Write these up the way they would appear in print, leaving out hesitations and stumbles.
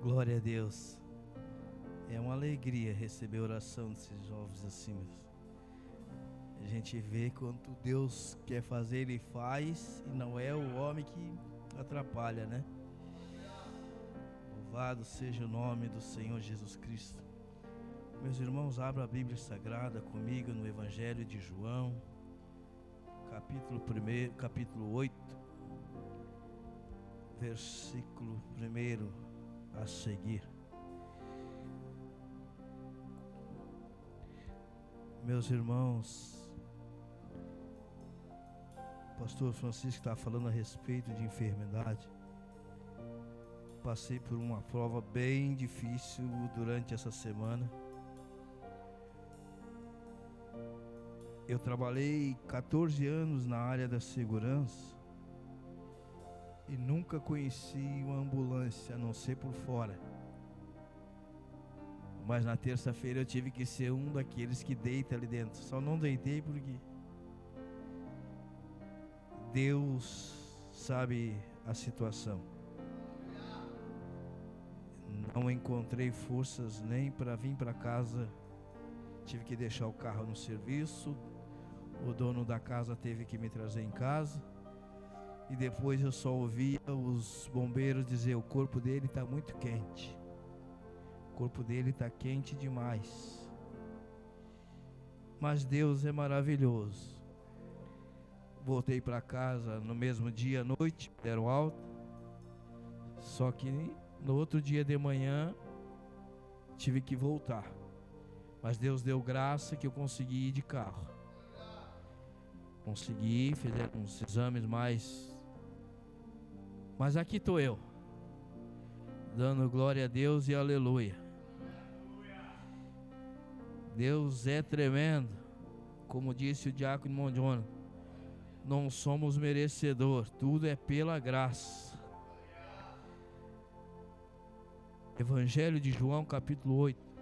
Glória a Deus. É uma alegria receber a oração desses jovens assim mesmo. A gente vê quanto Deus quer fazer, Ele faz, e não é o homem que atrapalha, né? Louvado seja o nome do Senhor Jesus Cristo. Meus irmãos, abra a Bíblia Sagrada comigo no Evangelho de João, capítulo 8, versículo 1 a seguir. Meus irmãos, o pastor Francisco está falando a respeito de enfermidade. Passei por uma prova bem difícil durante essa semana. Eu trabalhei 14 anos na área da segurança e nunca conheci uma ambulância, a não ser por fora. Mas na terça-feira eu tive que ser um daqueles que deita ali dentro. Só não deitei porque Deus sabe a situação. Não encontrei forças nem para vir para casa. Tive que deixar o carro no serviço. O dono da casa teve que me trazer em casa. E depois eu só ouvia os bombeiros dizer: o corpo dele está muito quente. O corpo dele está quente demais. Mas Deus é maravilhoso. Voltei para casa no mesmo dia à noite, deram alta. Só que no outro dia de manhã tive que voltar. Mas Deus deu graça que eu consegui ir de carro. Consegui, fizeram uns exames mais. Mas aqui estou eu, dando glória a Deus e aleluia. Deus é tremendo. Como disse o diácono Mondiono, não somos merecedores, tudo é pela graça. Evangelho de João, capítulo 8.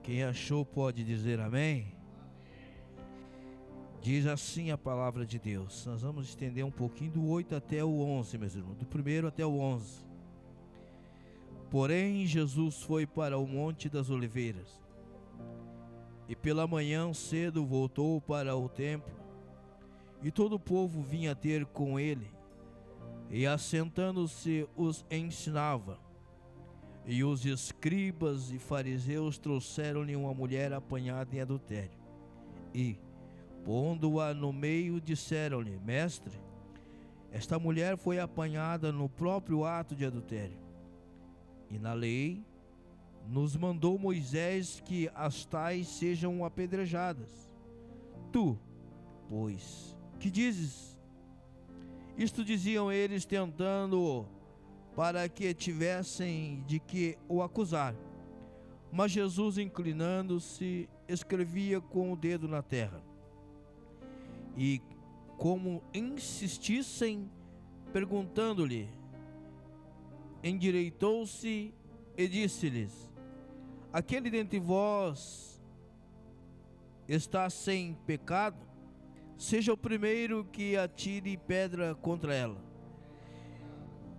Quem achou pode dizer amém? Diz assim a palavra de Deus. Nós vamos estender um pouquinho do 8 até o 11, meus irmãos. Do 1 até o 11. Porém, Jesus foi para o Monte das Oliveiras. E pela manhã cedo voltou para o templo. E todo o povo vinha ter com ele. E assentando-se os ensinava. E os escribas e fariseus trouxeram-lhe uma mulher apanhada em adultério. E, pondo-a no meio, disseram-lhe: Mestre, esta mulher foi apanhada no próprio ato de adultério. E na lei nos mandou Moisés que as tais sejam apedrejadas. Tu, pois, que dizes? Isto diziam eles, tentando-o, para que tivessem de que o acusar. Mas Jesus, inclinando-se, escrevia com o dedo na terra. E como insistissem, perguntando-lhe, endireitou-se e disse-lhes: aquele dentre vós está sem pecado, seja o primeiro que atire pedra contra ela.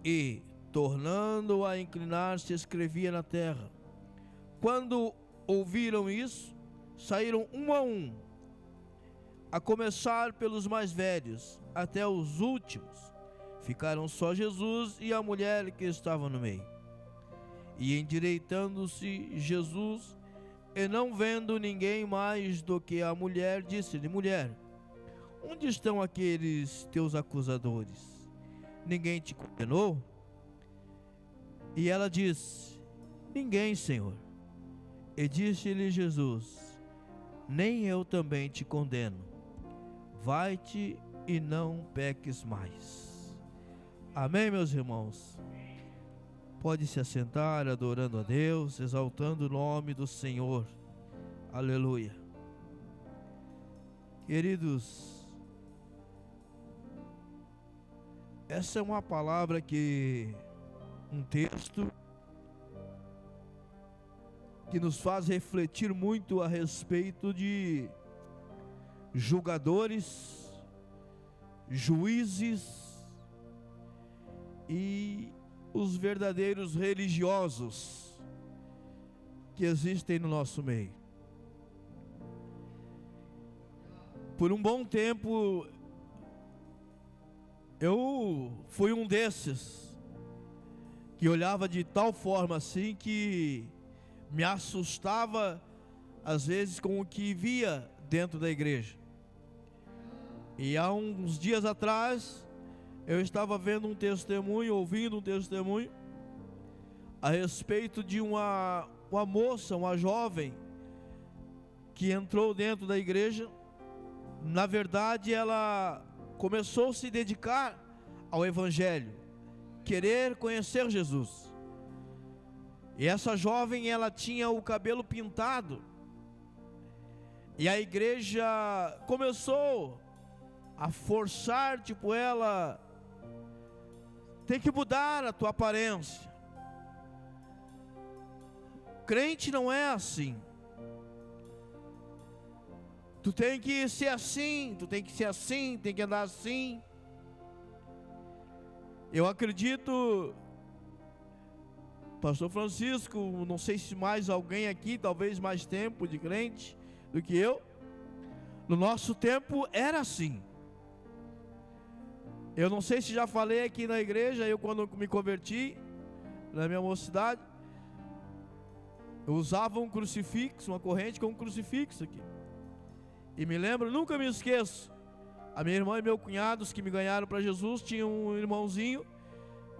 E, tornando a inclinar-se, escrevia na terra. Quando ouviram isso, saíram um, a começar pelos mais velhos, até os últimos. Ficaram só Jesus e a mulher que estava no meio. E endireitando-se Jesus, e não vendo ninguém mais do que a mulher, disse-lhe: mulher, onde estão aqueles teus acusadores? Ninguém te condenou? E ela disse: ninguém, Senhor. E disse-lhe Jesus: nem eu também te condeno. Vai-te e não peques mais. Amém, meus irmãos? Pode se assentar, adorando a Deus, exaltando o nome do Senhor. Aleluia. Queridos, essa é uma palavra um texto que nos faz refletir muito a respeito de julgadores, juízes e os verdadeiros religiosos que existem no nosso meio. Por um bom tempo eu fui um desses que olhava de tal forma assim que me assustava às vezes com o que via dentro da igreja. E há uns dias atrás eu estava vendo um testemunho, ouvindo um testemunho a respeito de uma moça, uma jovem que entrou dentro da igreja. Na verdade, ela começou a se dedicar ao Evangelho, querer conhecer Jesus. E essa jovem, ela tinha o cabelo pintado, e a igreja começou a forçar, tipo, ela tem que mudar a tua aparência. Crente não é assim. Tu tem que ser assim, tu tem que ser assim, tem que andar assim. Eu acredito, Pastor Francisco, não sei se mais alguém aqui, talvez mais tempo de crente do que eu. No nosso tempo era assim. Eu não sei se já falei aqui na igreja, eu quando me converti, na minha mocidade, eu usava um crucifixo, uma corrente com um crucifixo aqui. E me lembro, nunca me esqueço, a minha irmã e meu cunhado, os que me ganharam para Jesus, tinha um irmãozinho,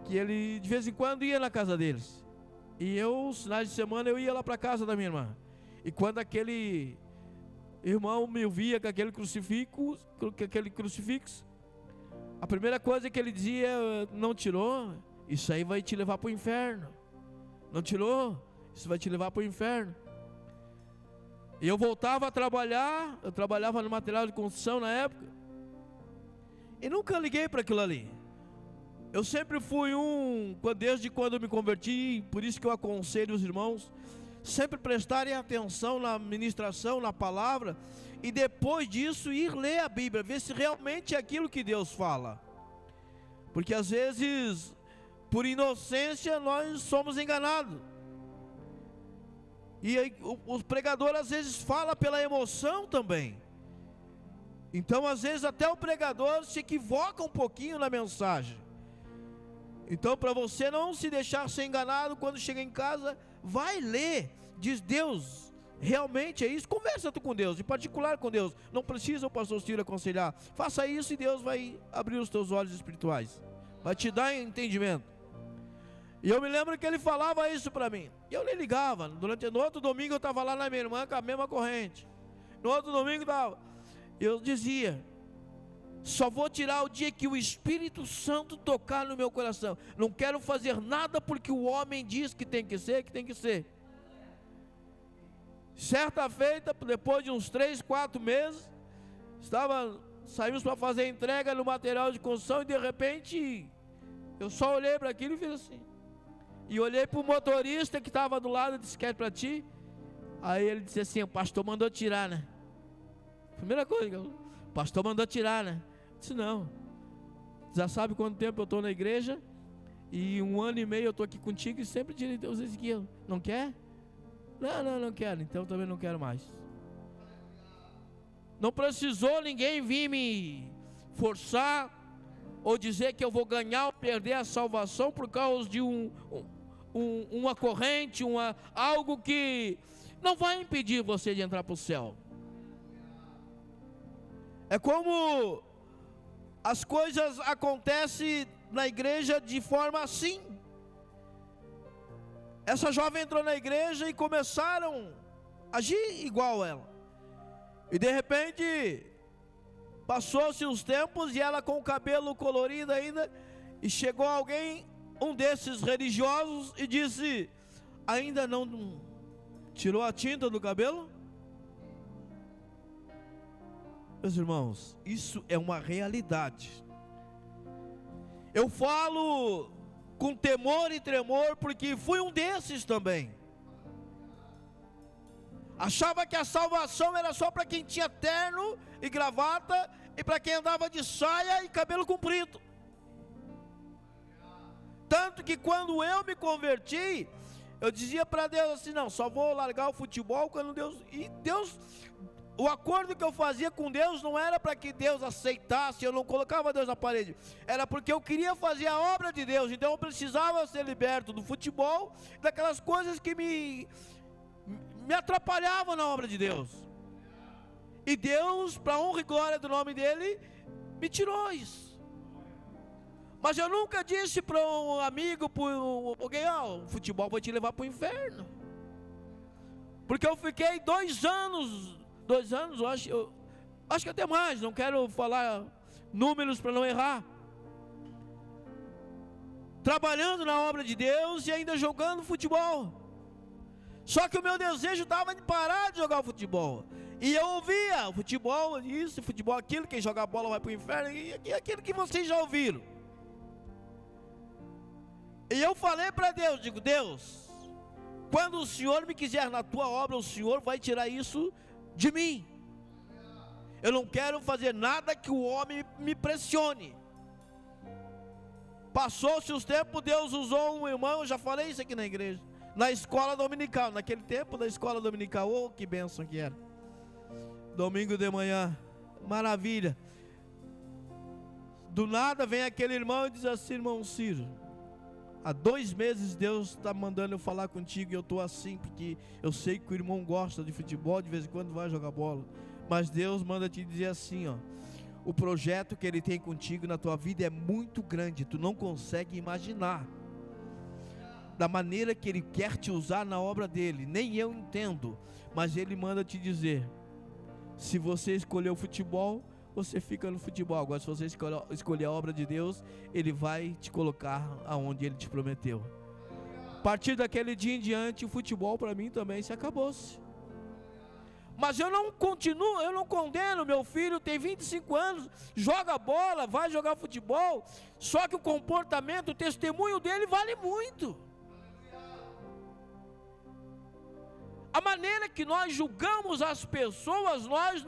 que ele de vez em quando ia na casa deles. E eu, nos finais de semana, eu ia lá para a casa da minha irmã. E quando aquele irmão me via com aquele crucifixo, a primeira coisa que ele dizia: não tirou, isso aí vai te levar para o inferno. Não tirou, isso vai te levar para o inferno. E eu voltava a trabalhar, eu trabalhava no material de construção na época, e nunca liguei para aquilo ali. Eu sempre fui desde quando eu me converti, por isso que eu aconselho os irmãos, sempre prestarem atenção na ministração, na palavra, e depois disso ir ler a Bíblia, ver se realmente é aquilo que Deus fala. Porque às vezes, por inocência, nós somos enganados. E aí, o pregador às vezes fala pela emoção também. Então às vezes até o pregador se equivoca um pouquinho na mensagem. Então, para você não se deixar ser enganado, quando chega em casa, vai ler, diz: Deus, realmente é isso? Conversa tu com Deus, em particular com Deus. Não precisa o pastor Ciro aconselhar. Faça isso e Deus vai abrir os teus olhos espirituais, vai te dar entendimento. E eu me lembro que ele falava isso para mim, e eu nem ligava. No outro domingo eu estava lá na minha irmã com a mesma corrente. No outro domingo eu dizia: só vou tirar o dia que o Espírito Santo tocar no meu coração. Não quero fazer nada porque o homem diz que tem que ser, que tem que ser. Certa feita, depois de uns 3, 4 meses, saímos para fazer a entrega no material de construção, e de repente eu só olhei para aquilo e fiz assim. E olhei para o motorista que estava do lado e disse: quer para ti? Aí ele disse assim: o pastor mandou tirar, né? Primeira coisa, o pastor mandou tirar, né? Eu disse: não, já sabe quanto tempo eu estou na igreja, e 1 ano e meio eu estou aqui contigo, e sempre tirei Deus aqui. Não quer? Não quero, então também não quero mais. Não precisou ninguém vir me forçar, ou dizer que eu vou ganhar ou perder a salvação por causa de uma corrente, algo que não vai impedir você de entrar para o céu. É como as coisas acontecem na igreja de forma assim. Essa jovem entrou na igreja e começaram a agir igual a ela. E de repente, passou-se os tempos, e ela com o cabelo colorido ainda, e chegou alguém, um desses religiosos, e disse: ainda não tirou a tinta do cabelo? Meus irmãos, isso é uma realidade. Eu falo com temor e tremor, porque fui um desses também. Achava que a salvação era só para quem tinha terno e gravata, e para quem andava de saia e cabelo comprido. que quando eu me converti, eu dizia para Deus assim, não, só vou largar o futebol quando Deus... E Deus, o acordo que eu fazia com Deus não era para que Deus aceitasse, eu não colocava Deus na parede, era porque eu queria fazer a obra de Deus, então eu precisava ser liberto do futebol, daquelas coisas que me atrapalhavam na obra de Deus. E Deus, para a honra e glória do nome dele, me tirou isso. Mas eu nunca disse para um amigo, para alguém, o futebol vai te levar para o inferno. Porque eu fiquei 2 anos, eu acho que até mais, não quero falar números para não errar, trabalhando na obra de Deus e ainda jogando futebol. Só que o meu desejo estava de parar de jogar futebol. E eu ouvia, futebol isso, futebol aquilo, quem joga bola vai para o inferno, e aquilo que vocês já ouviram. E eu falei para Deus, digo, Deus, quando o Senhor me quiser na tua obra, o Senhor vai tirar isso de mim. Eu não quero fazer nada que o homem me pressione. Passou-se os tempos, Deus usou um irmão, eu já falei isso aqui na igreja, na escola dominical, naquele tempo da escola dominical, oh, que bênção que era. Domingo de manhã, maravilha. Do nada vem aquele irmão e diz assim, irmão Ciro, há 2 meses Deus está mandando eu falar contigo e eu estou assim, porque eu sei que o irmão gosta de futebol, de vez em quando vai jogar bola, mas Deus manda te dizer assim, o projeto que Ele tem contigo na tua vida é muito grande, tu não consegue imaginar, da maneira que Ele quer te usar na obra dEle, nem eu entendo, mas Ele manda te dizer, se você escolher o futebol, você fica no futebol. Agora se você escolher a obra de Deus, Ele vai te colocar aonde Ele te prometeu. A partir daquele dia em diante, o futebol para mim também se acabou-se. Mas eu não continuo, eu não condeno. Meu filho tem 25 anos, joga bola, vai jogar futebol, só que o comportamento, o testemunho dele vale muito. A maneira que nós julgamos as pessoas, nós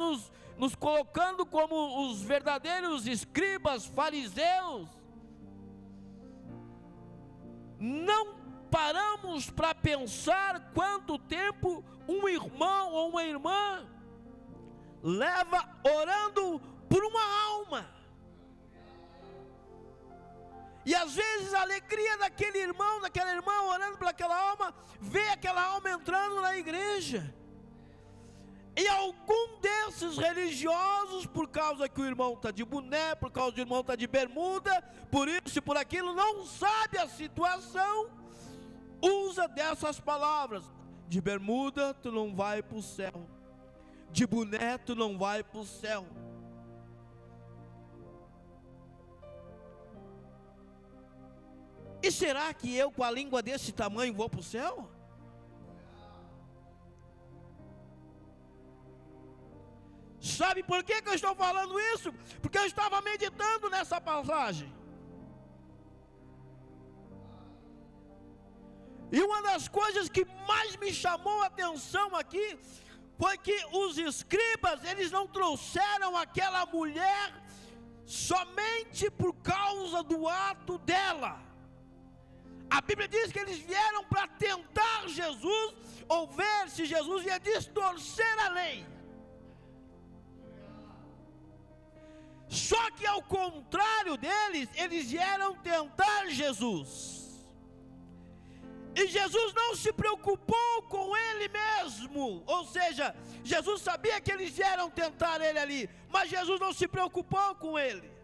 nos colocando como os verdadeiros escribas, fariseus, não paramos para pensar quanto tempo um irmão ou uma irmã leva orando por uma alma. E às vezes a alegria daquele irmão, daquela irmã orando por aquela alma, vê aquela alma entrando na igreja. E algum desses religiosos, por causa que o irmão está de boné, por causa que o irmão está de bermuda, por isso e por aquilo, não sabe a situação, usa dessas palavras: de bermuda tu não vai para o céu, de boné tu não vai para o céu. E será que eu com a língua desse tamanho vou para o céu? Sabe por que eu estou falando isso? Porque eu estava meditando nessa passagem. E uma das coisas que mais me chamou a atenção aqui foi que os escribas, eles não trouxeram aquela mulher somente por causa do ato dela. A Bíblia diz que eles vieram para tentar Jesus, ou ver se Jesus ia distorcer a lei. Só que ao contrário deles, eles vieram tentar Jesus. E Jesus não se preocupou com ele mesmo. Ou seja, Jesus sabia que eles vieram tentar ele ali, mas Jesus não se preocupou com ele.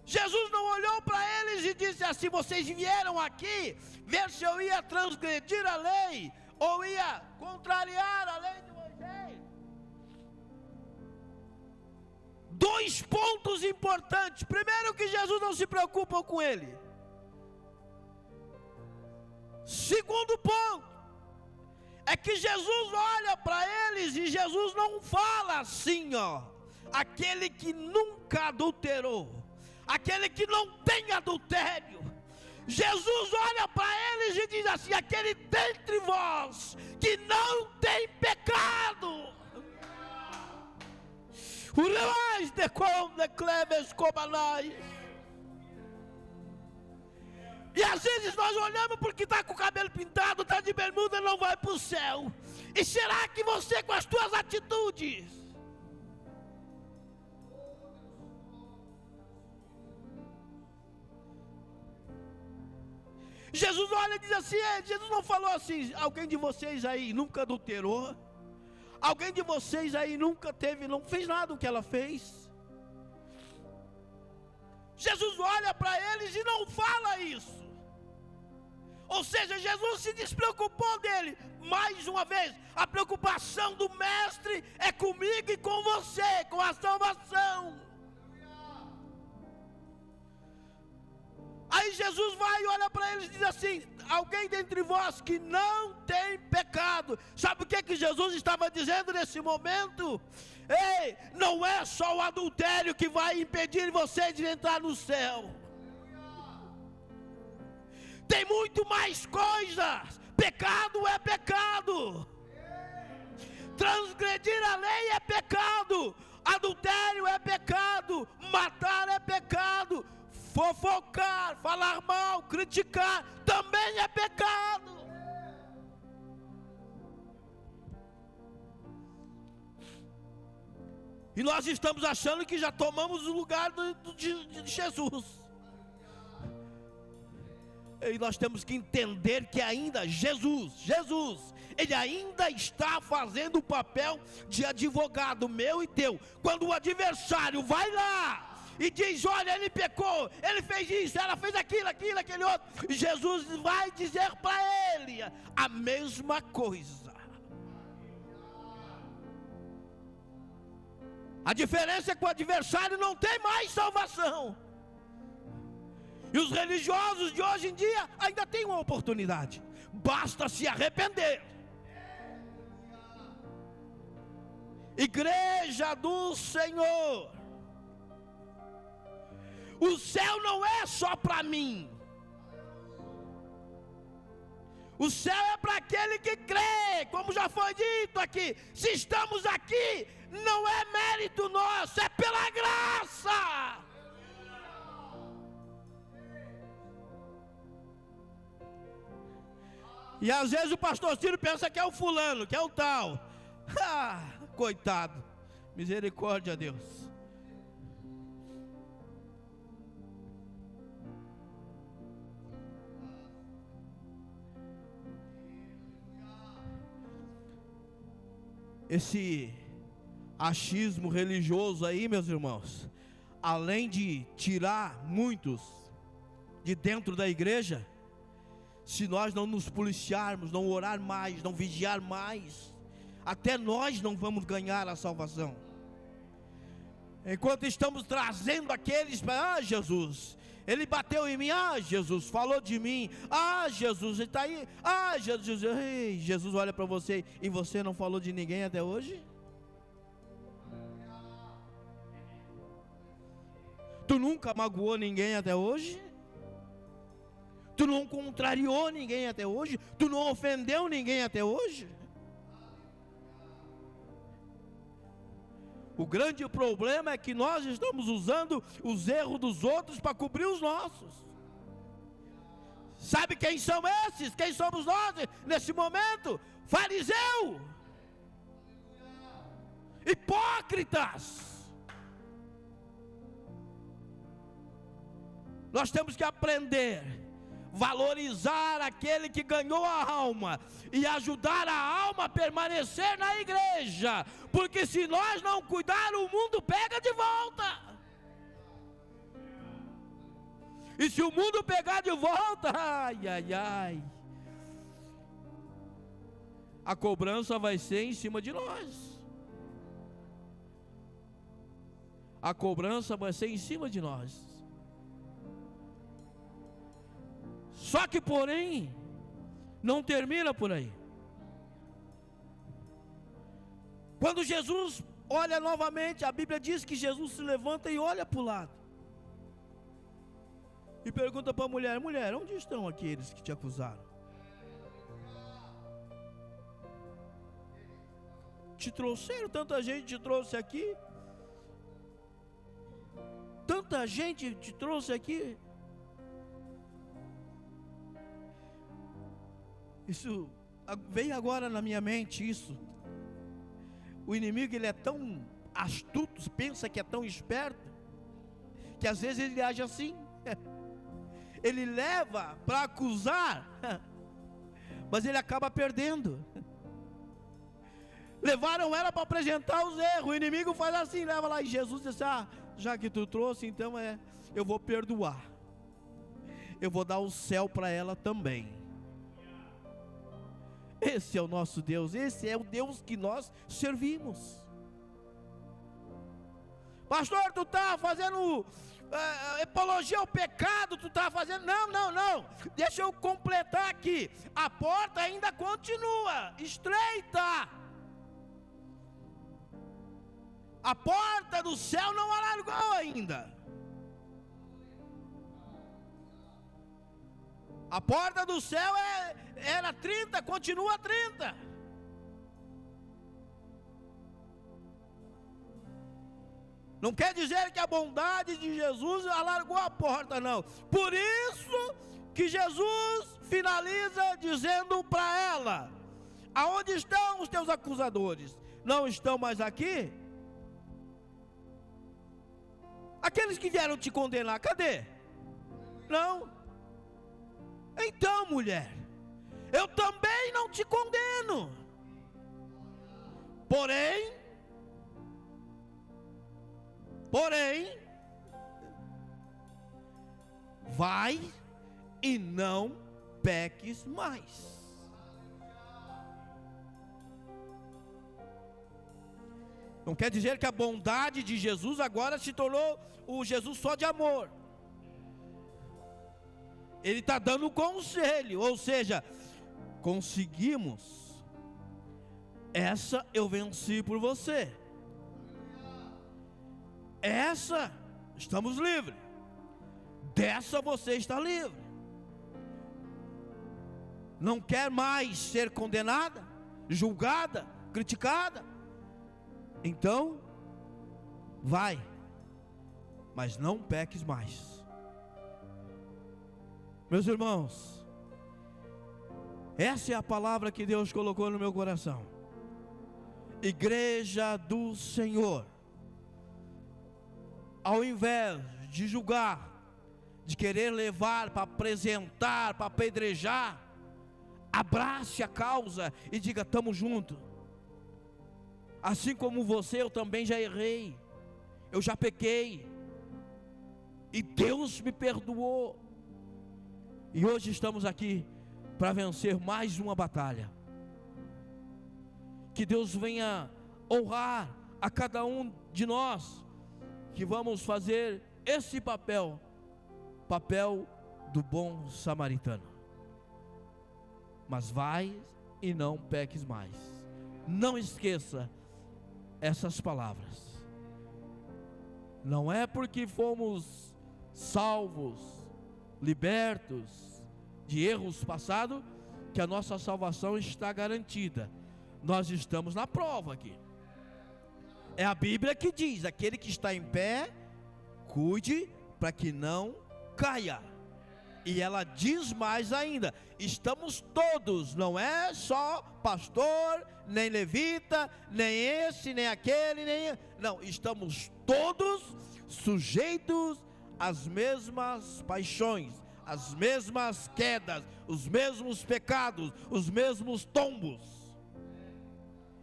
Jesus não olhou para eles e disse assim: vocês vieram aqui ver se eu ia transgredir a lei, ou ia contrariar a lei de Moisés. 2 pontos importantes. Primeiro, que Jesus não se preocupa com ele. Segundo ponto, é que Jesus olha para eles e Jesus não fala assim, aquele que nunca adulterou, aquele que não tem adultério. Jesus olha para eles e diz assim: aquele dentre vós que não tem pecado. E às vezes nós olhamos porque está com o cabelo pintado, está de bermuda, não vai para o céu. E será que você, com as suas atitudes, Jesus olha e diz assim, Jesus não falou assim, alguém de vocês aí nunca adulterou? Alguém de vocês aí nunca teve, não fez nada do que ela fez? Jesus olha para eles e não fala isso. Ou seja, Jesus se despreocupou dele. Mais uma vez, a preocupação do mestre é comigo e com você, com a salvação. Aí Jesus vai e olha para eles e diz assim, alguém dentre vós que não tem pecado. Sabe o que Jesus estava dizendo nesse momento? Ei, não é só o adultério que vai impedir você de entrar no céu. Tem muito mais coisas. Pecado é pecado. Transgredir a lei é pecado. Adultério é pecado. Matar é pecado. Fofocar, falar mal, criticar também é pecado. E nós estamos achando que já tomamos o lugar de Jesus. E nós temos que entender que ainda Jesus, Ele ainda está fazendo o papel de advogado meu e teu. Quando o adversário vai lá e diz, olha, ele pecou, ele fez isso, ela fez aquilo, aquele outro, e Jesus vai dizer para ele a mesma coisa. A diferença é que o adversário não tem mais salvação. E os religiosos de hoje em dia ainda têm uma oportunidade. Basta se arrepender. Igreja do Senhor, o céu não é só para mim. O céu é para aquele que crê, como já foi dito aqui. Se estamos aqui, não é mérito nosso, é pela graça. E às vezes o pastor Ciro pensa que é o fulano, que é o tal. Coitado, misericórdia a Deus. Esse achismo religioso aí, meus irmãos, além de tirar muitos de dentro da igreja, se nós não nos policiarmos, não orar mais, não vigiar mais, até nós não vamos ganhar a salvação. Enquanto estamos trazendo aqueles para, Jesus, ele bateu em mim, Jesus falou de mim, Jesus ele está aí, Jesus, ei, Jesus olha para você e você não falou de ninguém até hoje? Tu nunca magoou ninguém até hoje? Tu não contrariou ninguém até hoje? Tu não ofendeu ninguém até hoje? O grande problema é que nós estamos usando os erros dos outros para cobrir os nossos. Sabe quem são esses? Quem somos nós nesse momento? Fariseu, hipócritas. Nós temos que aprender, valorizar aquele que ganhou a alma e ajudar a alma a permanecer na igreja, porque se nós não cuidar, o mundo pega de volta. E se o mundo pegar de volta, a cobrança vai ser em cima de nós. A cobrança vai ser em cima de nós. Só que, porém, não termina por aí. Quando Jesus olha novamente, a Bíblia diz que Jesus se levanta e olha para o lado. E pergunta para a mulher, mulher, onde estão aqueles que te acusaram? Te trouxeram, tanta gente te trouxe aqui. Tanta gente te trouxe aqui. Isso veio agora na minha mente isso. O inimigo, ele é tão astuto, pensa que é tão esperto, que às vezes ele age assim. Ele leva para acusar, mas ele acaba perdendo. Levaram ela para apresentar os erros. O inimigo faz assim, leva lá, e Jesus disse: já que tu trouxe, então eu vou perdoar, eu vou dar o céu para ela também. Esse é o nosso Deus, esse é o Deus que nós servimos. Pastor, tu está fazendo apologia ao pecado, tu está fazendo... Não, deixa eu completar aqui. A porta ainda continua estreita. A porta do céu não alargou ainda. A porta do céu era 30, continua 30. Não quer dizer que a bondade de Jesus alargou a porta, não. Por isso que Jesus finaliza dizendo para ela: aonde estão os teus acusadores? Não estão mais aqui? Aqueles que vieram te condenar, cadê? Não. Então, mulher, eu também não te condeno. Porém, vai e não peques mais. Não quer dizer que a bondade de Jesus agora se tornou o Jesus só de amor. Ele está dando conselho, ou seja, conseguimos. Essa eu venci por você. Essa, estamos livres. Dessa você está livre. Não quer mais ser condenada, julgada, criticada? Então, vai, mas não peques mais. Meus irmãos, essa é a palavra que Deus colocou no meu coração. Igreja do Senhor, ao invés de julgar, de querer levar para apresentar, para apedrejar, abrace a causa e diga: estamos juntos. Assim como você, eu também já errei, eu já pequei, e Deus me perdoou, e hoje estamos aqui para vencer mais uma batalha. Que Deus venha honrar a cada um de nós, que vamos fazer esse papel do bom samaritano. Mas vai e não peques mais. Não esqueça essas palavras. Não é porque fomos salvos, libertos de erros passados, que a nossa salvação está garantida. Nós estamos na prova aqui. É a Bíblia que diz: aquele que está em pé, cuide para que não caia. E ela diz mais ainda: estamos todos, não é só pastor, nem levita, nem esse, nem aquele, nem... Não, estamos todos sujeitos às mesmas paixões, às mesmas quedas, os mesmos pecados, os mesmos tombos.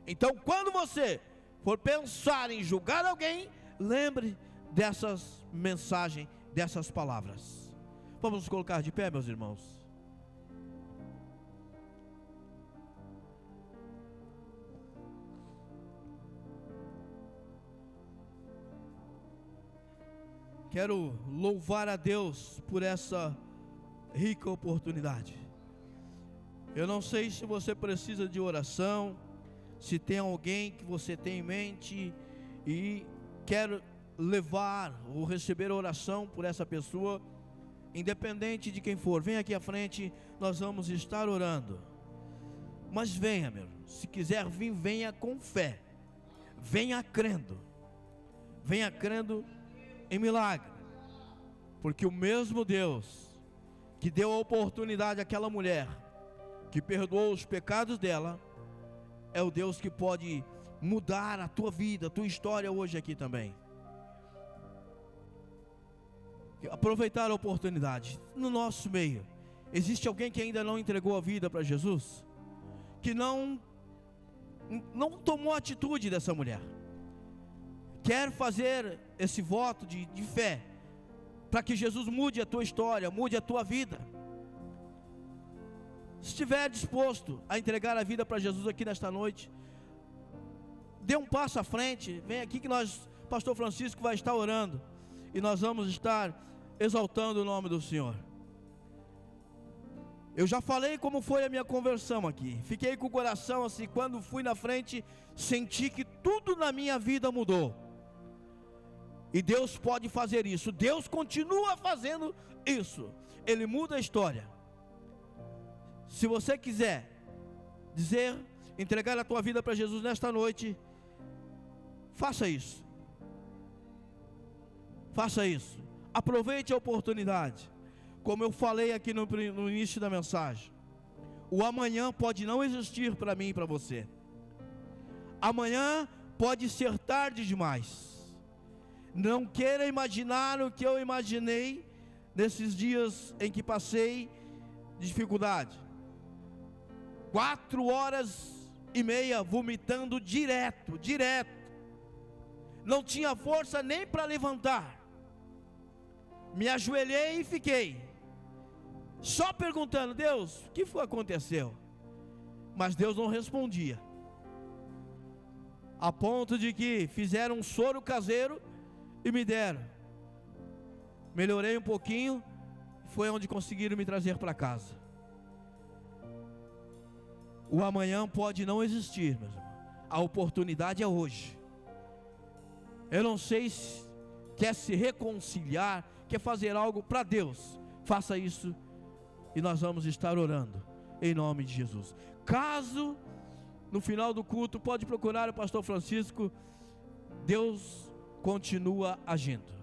Então, quando você for pensar em julgar alguém, lembre dessas mensagens, dessas palavras. Vamos nos colocar de pé, meus irmãos. Quero louvar a Deus por essa rica oportunidade. Eu não sei se você precisa de oração, se tem alguém que você tem em mente e quer levar ou receber oração por essa pessoa. Independente de quem for, vem aqui à frente, nós vamos estar orando. Mas venha, meu irmão, se quiser vir, venha com fé, venha crendo em milagre, porque o mesmo Deus que deu a oportunidade àquela mulher que perdoou os pecados dela, é o Deus que pode mudar a tua vida, a tua história hoje aqui também. Aproveitar a oportunidade. No nosso meio, existe alguém que ainda não entregou a vida para Jesus? Que não tomou a atitude dessa mulher. Quer fazer esse voto de fé, para que Jesus mude a tua história, mude a tua vida. Se estiver disposto a entregar a vida para Jesus aqui nesta noite, dê um passo à frente, vem aqui que pastor Francisco vai estar orando, e nós vamos estar exaltando o nome do Senhor. Eu já falei como foi a minha conversão aqui, fiquei com o coração assim, quando fui na frente, senti que tudo na minha vida mudou, e Deus pode fazer isso, Deus continua fazendo isso, Ele muda a história. Se você quiser entregar a tua vida para Jesus nesta noite, faça isso, aproveite a oportunidade. Como eu falei aqui no início da mensagem, o amanhã pode não existir para mim e para você. Amanhã pode ser tarde demais. Não queira imaginar o que eu imaginei nesses dias em que passei dificuldade. 4h30 vomitando direto. Não tinha força nem para levantar. Me ajoelhei e fiquei só perguntando: Deus, o que foi que aconteceu? Mas Deus não respondia, a ponto de que fizeram um soro caseiro e me deram. Melhorei um pouquinho, foi onde conseguiram me trazer para casa. O amanhã pode não existir, meus irmãos. A oportunidade é hoje. Eu não sei se quer se reconciliar, quer fazer algo para Deus, faça isso, e nós vamos estar orando em nome de Jesus. Caso no final do culto, pode procurar o pastor Francisco. Deus continua agindo.